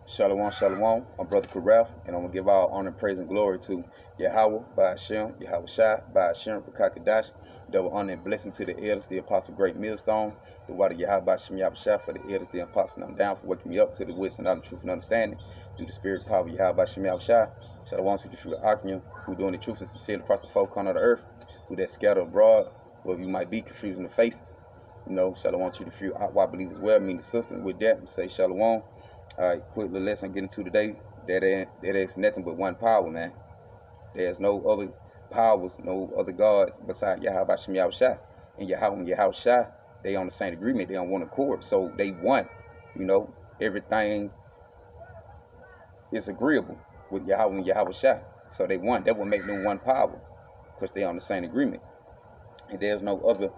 Shalom, shalom. I'm Brother Karaf, and I'm going to give all honor, praise, and glory to Yahweh, by Hashem, Yahweh Shai, by Hashem, Rakakadash. Double honor and blessing to the elders, the apostle, great millstone, the water Yahweh, by Hashem, Yahweh Shai, for the elders, the apostle, and I'm down for waking me up to the wisdom, knowledge, truth, and understanding, through the spirit power of Yahweh, by Hashem, Yahweh Shai. Shalom to the true Akim, who doing the truth and sincerely across the four corners of the earth, who that scatter abroad, wherever you might be, confusing the faces. Shalom to the few I believe as well, mean the sister. With that, we say shalom. Alright, quick little lesson I'm getting to today. That is nothing but one power, man. There's no other powers, no other gods besides Yahweh Hashem Yahweh Shai. And Yahweh and Yahweh Shai, they on the same agreement, they on one accord. So they want, everything is agreeable with Yahweh and Yahweh Shai. So they want, that will make them one power, because they on the same agreement. And there's no other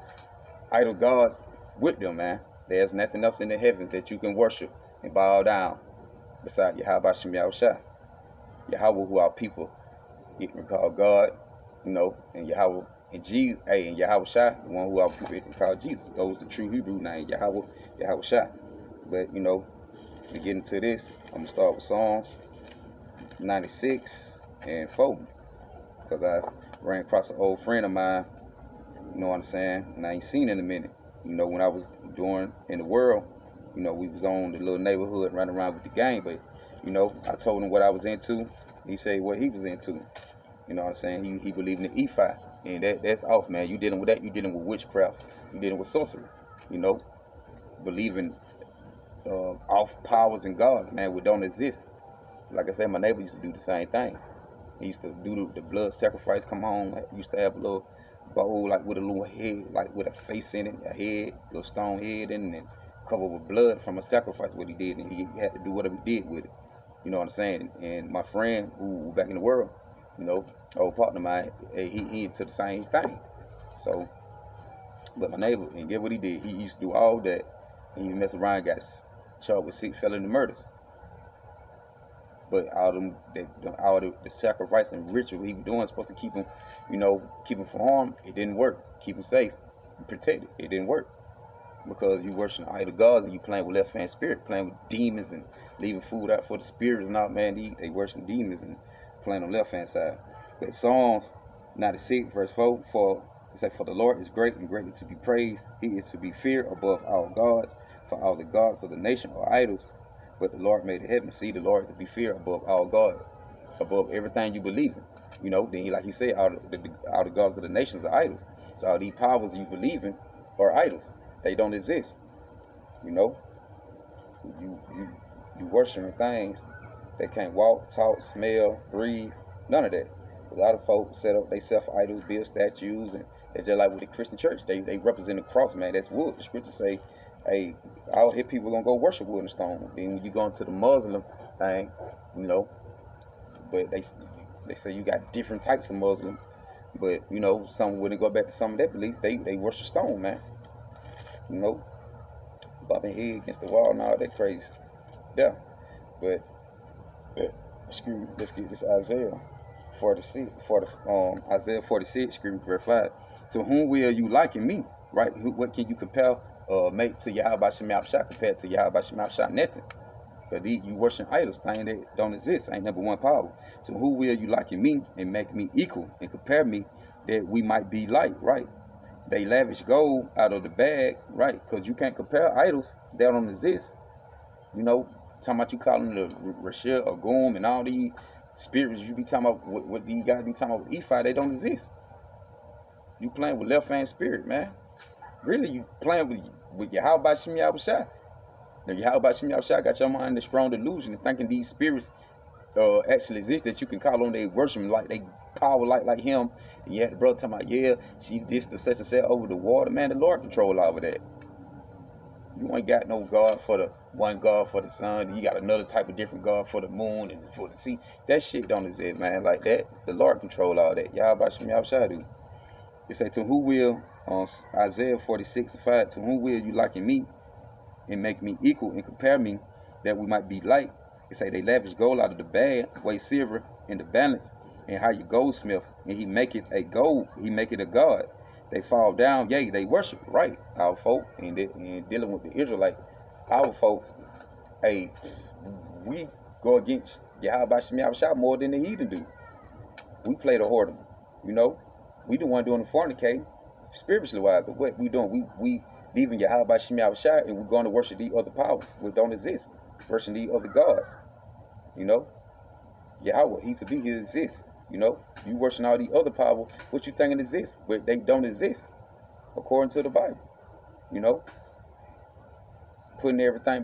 idol gods with them, man. There's nothing else in the heavens that you can worship and bow down beside Yahweh Hashem Yahweh Shai. Yahweh, who our people can call God, and Yahweh and Jesus, and Yahweh Shai, the one who our people can call Jesus. Those are the true Hebrew name, Yahweh, Yahweh Shai. But to get into this, I'm gonna start with Psalms 96 and 4, because I ran across an old friend of mine, you know what I'm saying, and I ain't seen in a minute. When I was doing in the world, we was on the little neighborhood running around with the gang, but, I told him what I was into. He said what he was into. You know what I'm saying? He believed in the Ephi. And that's off, man. You dealing with that, you dealing with witchcraft. You dealing with sorcery. Believing off powers and gods, man, which don't exist. Like I said, my neighbor used to do the same thing. He used to do the blood sacrifice, come home, like, used to have a little bowl, like with a little head, like with a face in it, a head, little stone head in it, and covered with blood from a sacrifice, what he did, and he had to do whatever he did with it. You know what I'm saying? And my friend, who back in the world, old partner of mine, he into the same thing. So, but my neighbor, and get what he did, he used to do all that, and he messed around, got charged with 6 felony murders. But all the sacrifice and ritual he was doing, supposed to keep him, keep him from harm, it didn't work. Keep him safe, protected, it didn't work. Because you worshiping idol gods and you playing with left hand spirit, playing with demons and leaving food out for the spirits and all, man. They worshiping demons and playing on the left hand side. But Psalms 96 verse 4, it says, "For the Lord is great and greatly to be praised. He is to be feared above all gods. For all the gods of the nation are idols. But the Lord made the heaven. See, the Lord is to be feared above all gods, above everything you believe in. Then like he said, all the gods of the nations are idols. So all these powers you believe in are idols. They don't exist. You worshiping things that can't walk, talk, smell, breathe, none of that. A lot of folks set up they self-idols, build statues, and they're just like with the Christian church. They represent the cross, man. That's wood. The scriptures say, hey, out here people gonna go worship wood and stone. Then when you go into the Muslim thing, but they say you got different types of Muslim, but some when they go back to some of that belief, they worship stone, man. Bobbing head against the wall and all that crazy. Yeah. But let's get this Isaiah 46, Isaiah 46, verse 5. So whom will you liken me? Right? What can you compare, make to Yahweh Hashem Yahweh Shai compared to Yahweh Hashem Yahweh Shai? Nothing. Because you worship idols, things that don't exist. Ain't number one power. So who will you liken me and make me equal and compare me that we might be like, right? They lavish gold out of the bag, right? Because you can't compare idols that don't exist. Talking about you calling the Rachel or Goom and all these spirits you be talking about, what these guys be talking about with Ephi, they don't exist. You playing with left hand spirit, man. Really, you playing with Yahweh Hashem Yahweh Shai. Now Yahweh Hashem Yahweh Shai got your mind in a strong delusion and thinking these spirits actually exist, that you can call on, they worship him like they power like him. And you had the brother talking about, yeah, she this the such and such over the water, man. The Lord control all of that. You ain't got no God for the one God for the sun. You got another type of different God for the moon and for the sea. That shit don't exist, man. Like that, the Lord control all that. Yahweh Hashem Yahweh Shai do. It say, to who will, Isaiah 46:5, to whom will you liken me and make me equal and compare me that we might be like? It say they lavish gold out of the bag, weigh silver in the balance, and hire goldsmith, and he make it a god. They fall down, yea, they worship, right? Our folk, and dealing with the Israelite, our folks, hey, we go against Yahweh Shem Yahushua more than the heathen do. We play the whoredom, you know. We the one doing the fornicating, spiritually wise. But what we doing? We leaving Yahweh Shem Yahushua and we're going to worship these other powers which don't exist, worshiping these other gods. You know, Yahweh, He to be, He exists. You know, you worshiping all these other powers, what you thinking exists, but they don't exist according to the Bible. You know, putting everything